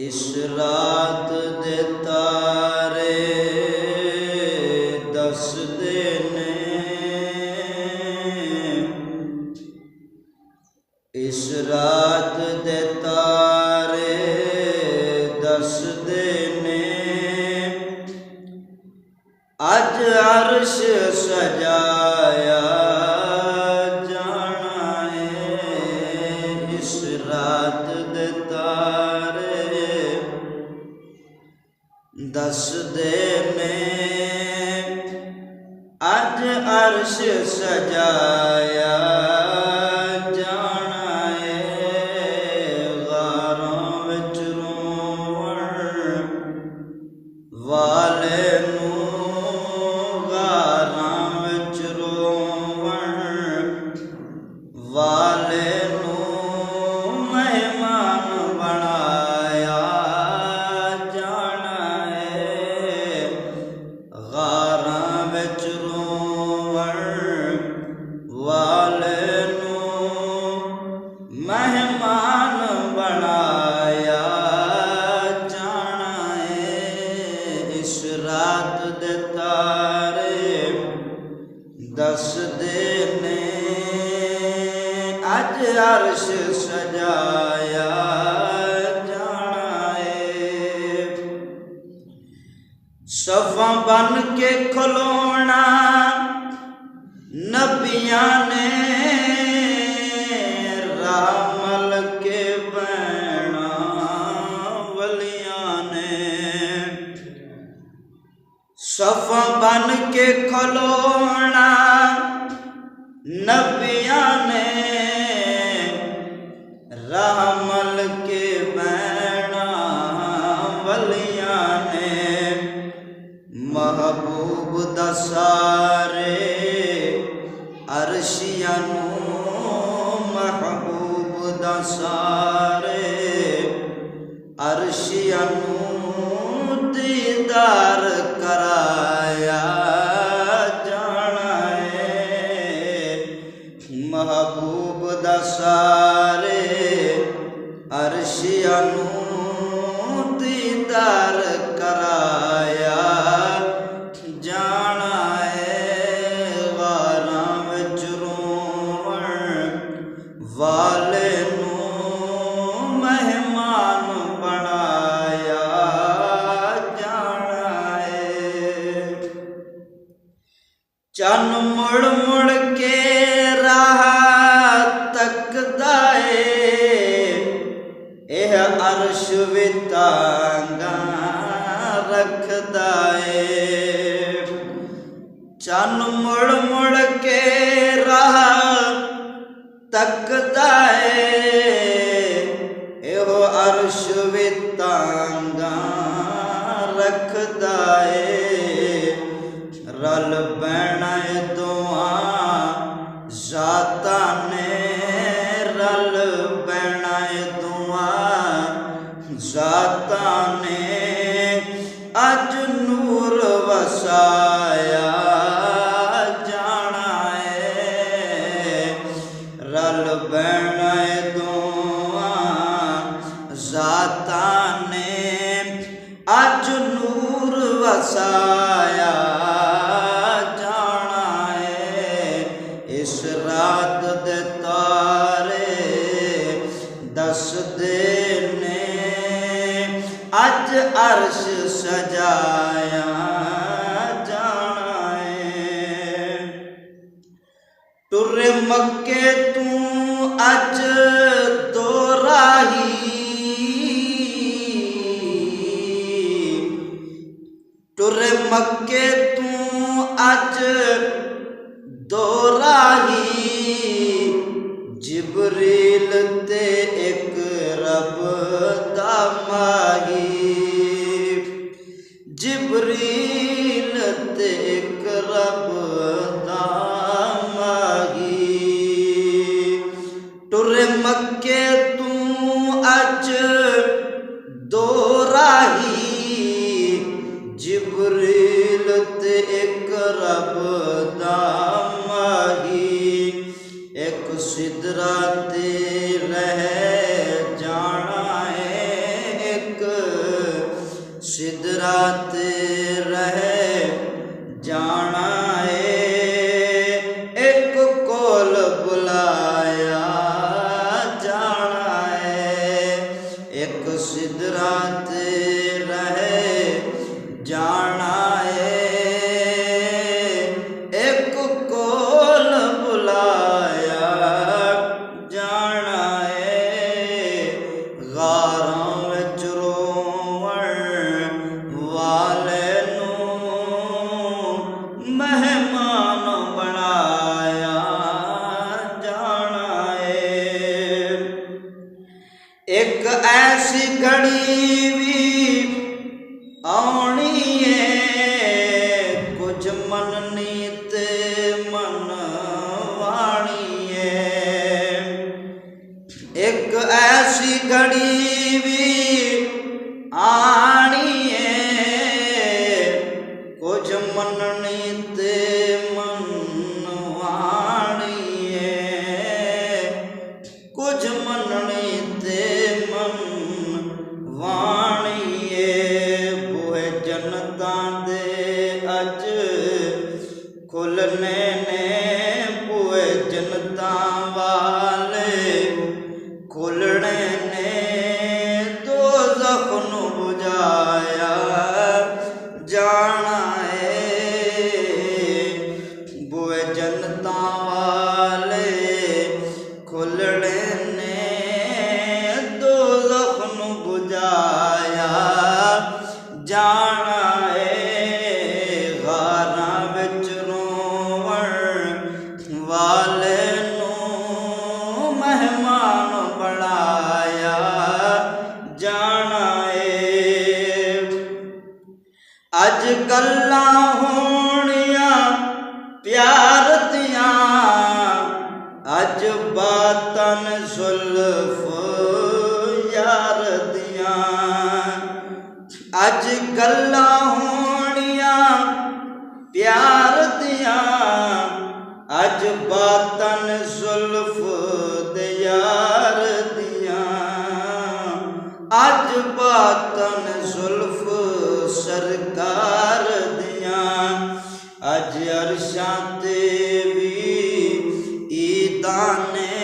इस रात दे तारे दसदे ने, इस रात दे तारे दसदे ने, अज अर्श सजाया जाना है। इस रात दे तारे दसदे ने, अज अर्श सजाया जाना है। गारां विच रोवण वाले नूं, गारां विच रोवण वाले नूं मेहमान बनाया जाना है। गारां विच रोवण वाले नूं मेहमान बनाया जाना है। इस रात दे तारे दसदे ने, अज अर्श सजाया जाना है। सफा बन के खलोना नबियां ने, रामल के बैना वलियां ने। सफा बन के खलोना नबियां ने, रामल के बैना वलियां ने। महबूब दा सारे अरशियां नूं, महबूब दा सारे अरशियां नूं दीदार कराया जाना है। महबूब दा सारे अरशियां नूं दीदार कराया जाना है। गारां विच रोवण वाले नूं मेहमान बनाया जाना है। चन मुड़ मुड़ के राह तकदा ए, एह अर्श वी तांगा रखदा ए। चन मुड़ मुड़ के राह तकदा ए, एहो अर्श वी तांगा रखदा ए। रल बैना दोआं ज़ातां ने, रल बैना दुआं ज़ातां ने, अज नूर वसाया जाना है। रल बैना दुआं ज़ातां ने, अज नूर वसाया जाना है। इस रात दे तारे दसदे ने, अज अर्श सजाया जाना है। टुरे मक्के तू अज दो राही, टुरे मक्के तू अज दो राही। जिबरील ते एक रब दा माही, जिबरील ते एक रब दा माही। टुरे मक्के तू अज दो राही, जिबरील ते एक रब दा माही। एक सिदरा ते रह जाना है, एक घड़ी भी आउणी है, कुछ मननी ते मन वाणी है। एक ऐसी घड़ी भी आनी है, कुछ मननी ते मन वाणी है, कुछ मननी ते मन वाणी है। बुए जनता दे अज खुलने ने, बुए जनता वाले खुलने ने, दोज़ख नू बुझाया जाना है। बुए जनता वाले खुलने ने, दोज़ख नू बुझाया जाना है। गारां विच रोवण वाले नू मेहमान बनाया जाना है। अज गल्लां होणियां प्यार दियां, अज बातन जुल्फ यार दियां। अज गल्लां होणियां प्यार दियां, अज बातन जुल्फ दे यार दियां। अज बातन जुल्फ सरकार दियां। अज अरशां ते भी ईदां ने,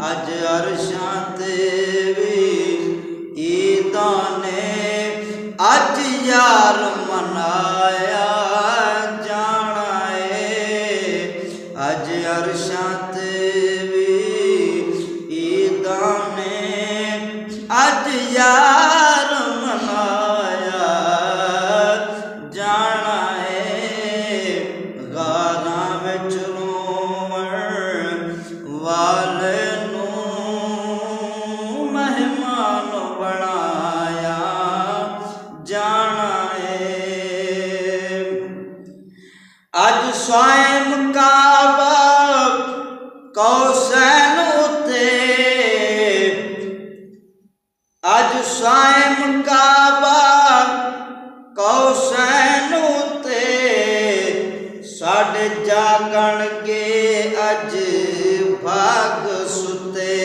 अज अरशां ते भी ईदां ने। अज यार मनाया जाना है, अज अरशां ते भी ईदां ने। अज यार मनाया जाना है। गारां विच रोवण वाले नू मेहमान बनाया जाना है। अज स्वायम काबा कौसैन उते, अज स्वायम काबा कौसैन उते, साडे जागणगे अज भाग सुते।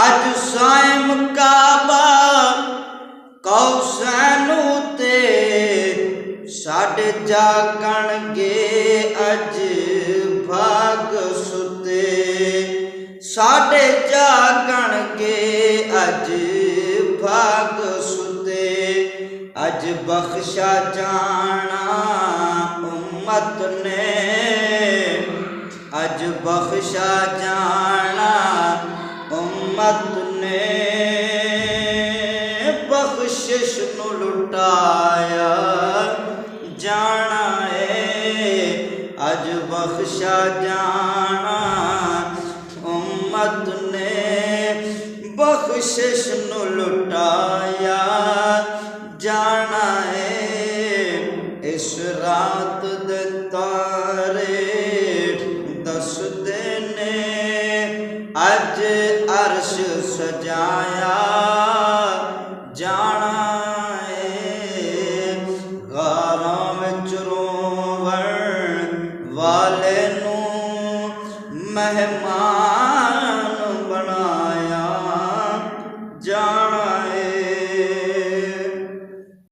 अज स्वायम काबा कौसैन उते, साडे जागणगे अज भाग सुते। साडे जागणगे अज भाग सुते। अज बख्शा जाना उम्मत ने, अज बख्शा जाना उम्मत ने। बख्शिश नू लुटाया जाना है, अज बख्शा जाना उम्मत ने। बख्शिश नू लुटाया जाना है। इस रात दे तारे दसदे ने, अज अर्श सजाया जाना है। गारां विच रोवण वाले नू मेहमान बनाया जाना